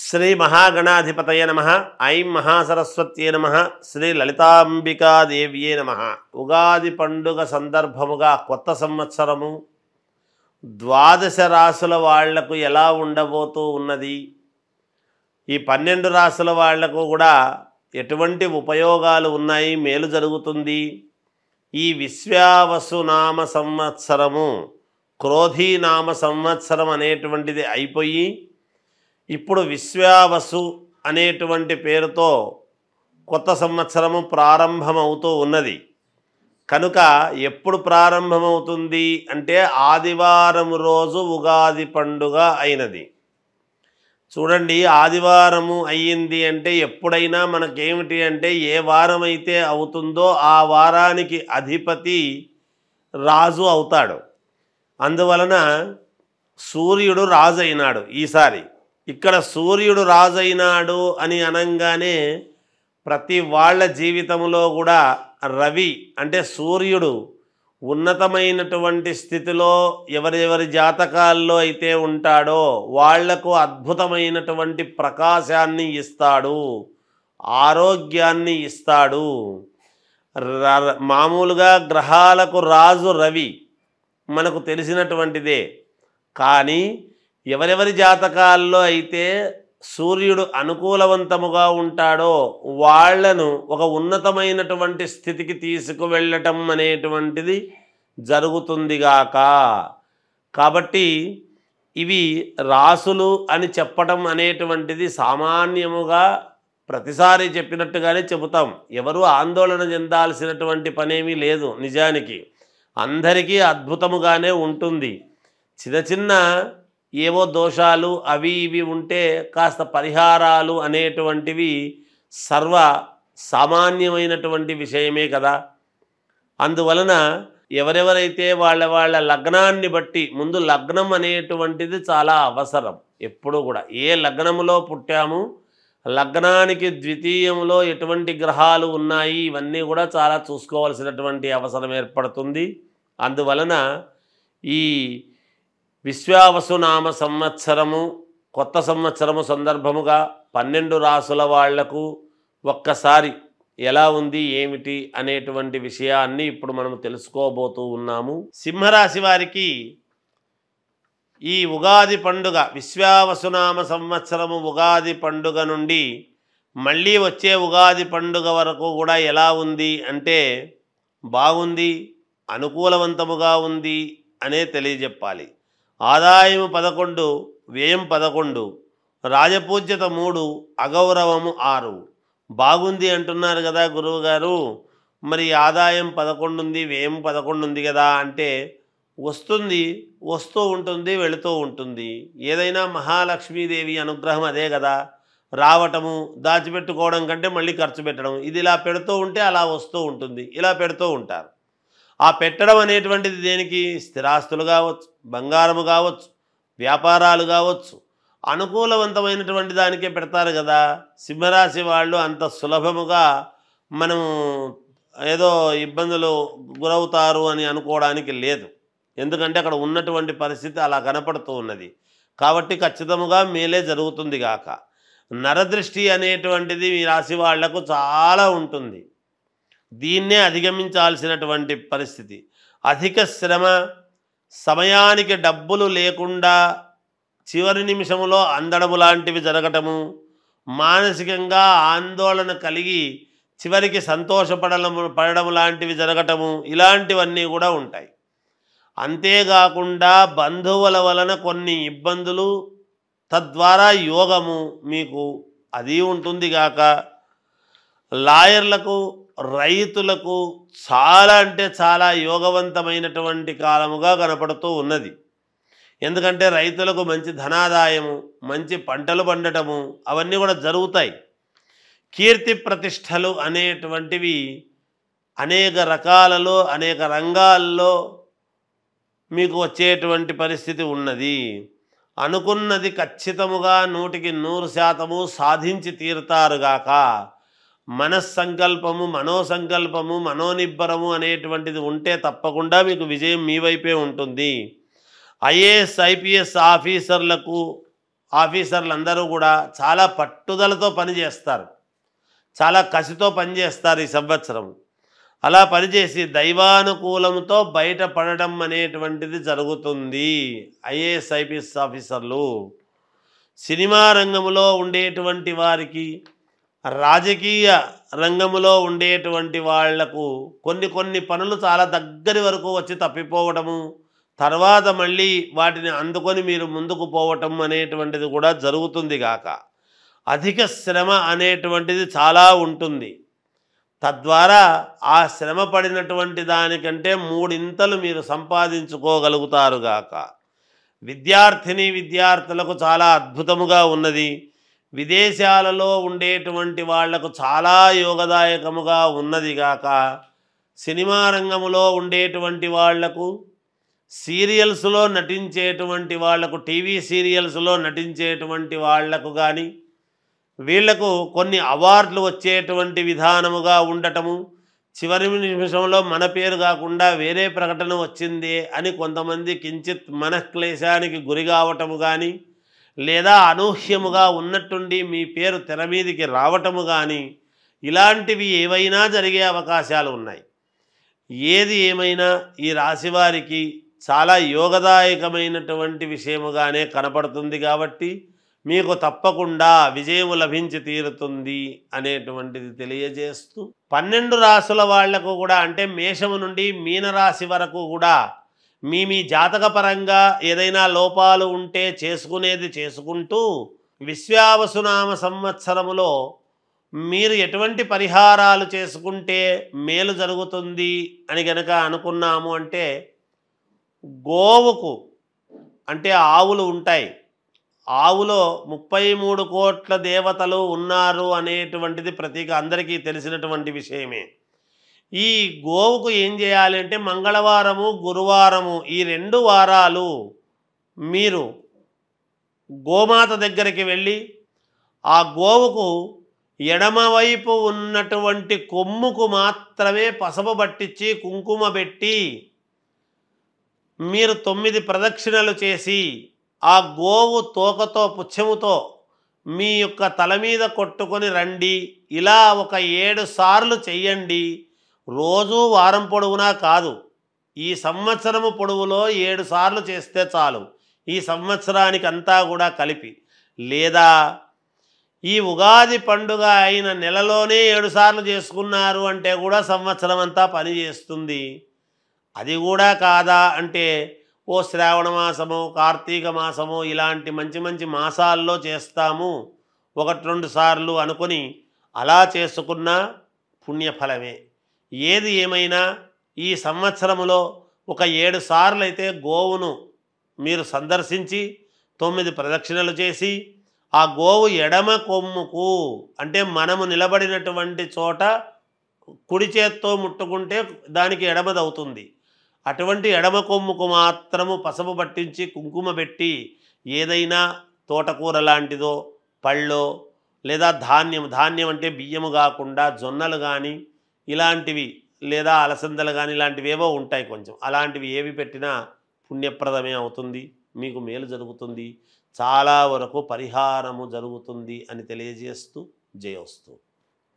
శ్రీ మహాగణాధిపతయ నమః. ఐం మహాసరస్వత్యే నమః. శ్రీ లలితాంబికాదేవ్యే నమః. ఉగాది పండుగ సందర్భముగా కొత్త సంవత్సరము ద్వాదశ రాశుల వాళ్లకు ఎలా ఉండబోతూ ఉన్నది, ఈ 12 రాశుల వాళ్లకు కూడా ఎటువంటి ఉపయోగాలు ఉన్నాయి, మేలు జరుగుతుంది. ఈ విశ్వావసునామ సంవత్సరము క్రోధీనామ సంవత్సరం అనేటువంటిది అయిపోయి ఇప్పుడు విశ్వావసు అనేటువంటి పేరుతో కొత్త సంవత్సరము ప్రారంభమవుతూ ఉన్నది. కనుక ఎప్పుడు ప్రారంభమవుతుంది అంటే ఆదివారం రోజు ఉగాది పండుగ అయినది. చూడండి, ఆదివారము అయ్యింది అంటే ఎప్పుడైనా మనకేమిటి అంటే ఏ వారం అయితే అవుతుందో ఆ వారానికి అధిపతి రాజు అవుతాడు. అందువలన సూర్యుడు రాజు అయినాడు. ఈసారి ఇక్కడ సూర్యుడు రాజైనాడు అని అనంగానే ప్రతి వాళ్ళ జీవితంలో కూడా రవి అంటే సూర్యుడు ఉన్నతమైనటువంటి స్థితిలో ఎవరెవరి జాతకాల్లో అయితే ఉంటాడో వాళ్లకు అద్భుతమైనటువంటి ప్రకాశాన్ని ఇస్తాడు, ఆరోగ్యాన్ని ఇస్తాడు. మామూలుగా గ్రహాలకు రాజు రవి మనకు తెలిసినటువంటిదే. కానీ ఎవరెవరి జాతకాల్లో అయితే సూర్యుడు అనుకూలవంతముగా ఉంటాడో వాళ్లను ఒక ఉన్నతమైనటువంటి స్థితికి తీసుకువెళ్ళటం అనేటువంటిది జరుగుతుందిగాక. కాబట్టి ఇవి రాసులు అని చెప్పటం అనేటువంటిది సామాన్యముగా ప్రతిసారి చెప్పినట్టుగానే చెబుతాం. ఎవరు ఆందోళన చెందాల్సినటువంటి పనేమీ లేదు. నిజానికి అందరికీ అద్భుతముగానే ఉంటుంది. చిన్న చిన్న ఏవో దోషాలు అవి ఇవి ఉంటే కాస్త పరిహారాలు అనేటువంటివి సర్వ సామాన్యమైనటువంటి విషయమే కదా. అందువలన ఎవరెవరైతే వాళ్ళ లగ్నాన్ని బట్టి, ముందు లగ్నం అనేటువంటిది చాలా అవసరం. ఎప్పుడు కూడా ఏ లగ్నములో పుట్టాము, లగ్నానికి ద్వితీయంలో ఎటువంటి గ్రహాలు ఉన్నాయి, ఇవన్నీ కూడా చాలా చూసుకోవాల్సినటువంటి అవసరం ఏర్పడుతుంది. అందువలన ఈ విశ్వావసునామ సంవత్సరము కొత్త సంవత్సరము సందర్భముగా 12 రాసుల వాళ్లకు ఒక్కసారి ఎలా ఉంది ఏమిటి అనేటువంటి విషయాన్ని ఇప్పుడు మనం తెలుసుకోబోతూ ఉన్నాము. సింహరాశి వారికి ఈ ఉగాది పండుగ విశ్వావసునామ సంవత్సరము ఉగాది పండుగ నుండి మళ్ళీ వచ్చే ఉగాది పండుగ వరకు కూడా ఎలా ఉంది అంటే బాగుంది, అనుకూలవంతముగా ఉంది అనే తెలియజెప్పాలి. ఆదాయము 11, వ్యయం 11, రాజపూజ్యత 3, అగౌరవము 6. బాగుంది అంటున్నారు కదా గురువుగారు, మరి ఆదాయం 11 ఉంది, వ్యయం 11 ఉంది కదా అంటే వస్తుంది, వస్తూ ఉంటుంది, వెళుతూ ఉంటుంది. ఏదైనా మహాలక్ష్మీదేవి అనుగ్రహం అదే కదా. రావటము, దాచిపెట్టుకోవడం కంటే మళ్ళీ ఖర్చు పెట్టడం, ఇది ఇలా పెడుతూ ఉంటే అలా వస్తూ ఉంటుంది. ఇలా పెడుతూ ఉంటారు. ఆ పెట్టడం అనేటువంటిది దేనికి? స్థిరాస్తులు కావచ్చు, బంగారము కావచ్చు, వ్యాపారాలు కావచ్చు, అనుకూలవంతమైనటువంటి దానికే పెడతారు కదా. సింహరాశి వాళ్ళు అంత సులభముగా మనము ఏదో ఇబ్బందులు గురవుతారు అని అనుకోవడానికి లేదు. ఎందుకంటే అక్కడ ఉన్నటువంటి పరిస్థితి అలా కనపడుతూ ఉన్నది. కాబట్టి ఖచ్చితముగా మేలే జరుగుతుంది గాక. నరదృష్టి అనేటువంటిది మీ రాశి వాళ్లకు చాలా ఉంటుంది. దీన్నే అధిగమించాల్సినటువంటి పరిస్థితి. అధిక శ్రమ, సమయానికి డబ్బులు లేకుండా చివరి నిమిషంలో అందడము లాంటివి జరగటము, మానసికంగా ఆందోళన కలిగి చివరికి పడడం లాంటివి జరగటము, ఇలాంటివన్నీ కూడా ఉంటాయి. అంతేకాకుండా బంధువుల వలన కొన్ని ఇబ్బందులు, తద్వారా యోగము మీకు అది ఉంటుంది గాక. లాయర్లకు, రైతులకు చాలా అంటే చాలా యోగవంతమైనటువంటి కాలముగా కనపడుతూ ఉన్నది. ఎందుకంటే రైతులకు మంచి ధనాదాయము, మంచి పంటలు పండటము అవన్నీ కూడా జరుగుతాయి. కీర్తి ప్రతిష్టలు అనేటువంటివి అనేక రకాలలో, అనేక రంగాల్లో మీకు వచ్చేటువంటి పరిస్థితి ఉన్నది. అనుకున్నది ఖచ్చితముగా 100% సాధించి తీరుతారుగాక. మనస్సంకల్పము, మనోసంకల్పము, మనోనిబ్బరము అనేటువంటిది ఉంటే తప్పకుండా మీకు విజయం మీ వైపే ఉంటుంది. ఐఏఎస్, ఐపీఎస్ ఆఫీసర్లకు ఆఫీసర్లందరూ కూడా చాలా పట్టుదలతో పనిచేస్తారు, చాలా కసితో పనిచేస్తారు ఈ సంవత్సరం. అలా పనిచేసి దైవానుకూలంతో బయటపడడం అనేటువంటిది జరుగుతుంది. ఐఏఎస్ ఐపీఎస్ ఆఫీసర్లు, సినిమా రంగంలో ఉండేటువంటి వారికి, రాజకీయ రంగంలో ఉండేటువంటి వాళ్లకు కొన్ని పనులు చాలా దగ్గరి వరకు వచ్చి తప్పిపోవడము, తర్వాత మళ్ళీ వాటిని అందుకొని మీరు ముందుకు పోవటం అనేటువంటిది కూడా జరుగుతుంది గాక అధిక శ్రమ అనేటువంటిది చాలా ఉంటుంది. తద్వారా ఆ శ్రమ పడినటువంటి దానికంటే మూడింతలు మీరు సంపాదించుకోగలుగుతారు గాక. విద్యార్థులకు చాలా అద్భుతముగా ఉన్నది. విదేశాలలో ఉండేటువంటి వాళ్లకు చాలా యోగదాయకముగా ఉన్నది గాక. సినిమా రంగంలో ఉండేటువంటి వాళ్లకు, సీరియల్స్లో నటించేటువంటి వాళ్లకు, టీవీ సీరియల్స్లో నటించేటువంటి వాళ్లకు కానీ వీళ్లకు కొన్ని అవార్డులు వచ్చేటువంటి విధానముగా ఉండటము, చివరి నిమిషంలో మన పేరు కాకుండా వేరే ప్రకటన వచ్చిందే అని కొంతమంది కించిత్ మనఃక్లేశానికి గురి కావటము కానీ, లేదా అనూహ్యముగా ఉన్నట్టుండి మీ పేరు తెర మీదికి రావటము కానీ, ఇలాంటివి ఏవైనా జరిగే అవకాశాలు ఉన్నాయి. ఏది ఏమైనా ఈ రాశివారికి చాలా యోగదాయకమైనటువంటి విషయముగానే కనపడుతుంది కాబట్టి మీకు తప్పకుండా విజయము లభించి తీరుతుంది అనేటువంటిది తెలియజేస్తూ, 12 రాశుల వాళ్లకు కూడా అంటే మేషము నుండి మీనరాశి వరకు కూడా మీ జాతకపరంగా ఏదైనా లోపాలు ఉంటే చేసుకునేది చేసుకుంటూ, విశ్వావసునామ సంవత్సరములో మీరు ఎటువంటి పరిహారాలు చేసుకుంటే మేలు జరుగుతుంది అని గనక అనుకున్నాము అంటే, గోవుకు అంటే ఆవులు ఉంటాయి, ఆవులో 33 కోట్ల దేవతలు ఉన్నారు అనేటువంటిది ప్రతీక అందరికీ తెలిసినటువంటి విషయమే. ఈ గోవుకు ఏం చేయాలి అంటే మంగళవారము, గురువారము ఈ 2 వారాలు మీరు గోమాత దగ్గరికి వెళ్ళి ఆ గోవుకు ఎడమవైపు ఉన్నటువంటి కొమ్ముకు మాత్రమే పసుపు పట్టించి కుంకుమ పెట్టి మీరు 9 ప్రదక్షిణలు చేసి ఆ గోవు తోకతో పుచ్చముతో మీ యొక్క తల మీద కొట్టుకొని రండి. ఇలా ఒక 7 సార్లు చెయ్యండి. రోజు వారం పొడవునా కాదు, ఈ సంవత్సరము పొడవులో 7 సార్లు చేస్తే చాలు, ఈ సంవత్సరానికి అంతా కూడా కలిపి. లేదా ఈ ఉగాది పండుగ అయిన నెలలోనే 7 సార్లు చేసుకున్నారు అంటే కూడా సంవత్సరం అంతా పని చేస్తుంది. అది కూడా కాదా అంటే ఓ శ్రావణ మాసము, కార్తీక మాసము ఇలాంటి మంచి మాసాల్లో చేస్తాము 1-2 సార్లు అనుకొని అలా చేసుకున్న పుణ్యఫలమే. ఏది ఏమైనా ఈ సంవత్సరములో ఒక 7 సార్లు అయితే గోవును మీరు సందర్శించి 9 ప్రదక్షిణలు చేసి ఆ గోవు ఎడమ కొమ్ముకు అంటే మనము నిలబడినటువంటి చోట కుడి చేత్తో ముట్టుకుంటే దానికి ఎడమదవుతుంది, అటువంటి ఎడమ కొమ్ముకు మాత్రము పసుపు పట్టించి కుంకుమ పెట్టి ఏదైనా తోటకూర లాంటిదో, పళ్ళో లేదా ధాన్యం అంటే బియ్యము కాకుండా జొన్నలు కానీ ఇలాంటివి లేదా అలసందలు కానీ ఇలాంటివి ఏవో ఉంటాయి కొంచెం, అలాంటివి ఏవి పెట్టినా పుణ్యప్రదమే అవుతుంది, మీకు మేలు జరుగుతుంది, చాలా వరకు పరిహారము జరుగుతుంది అని తెలియజేస్తూ జయోస్తు.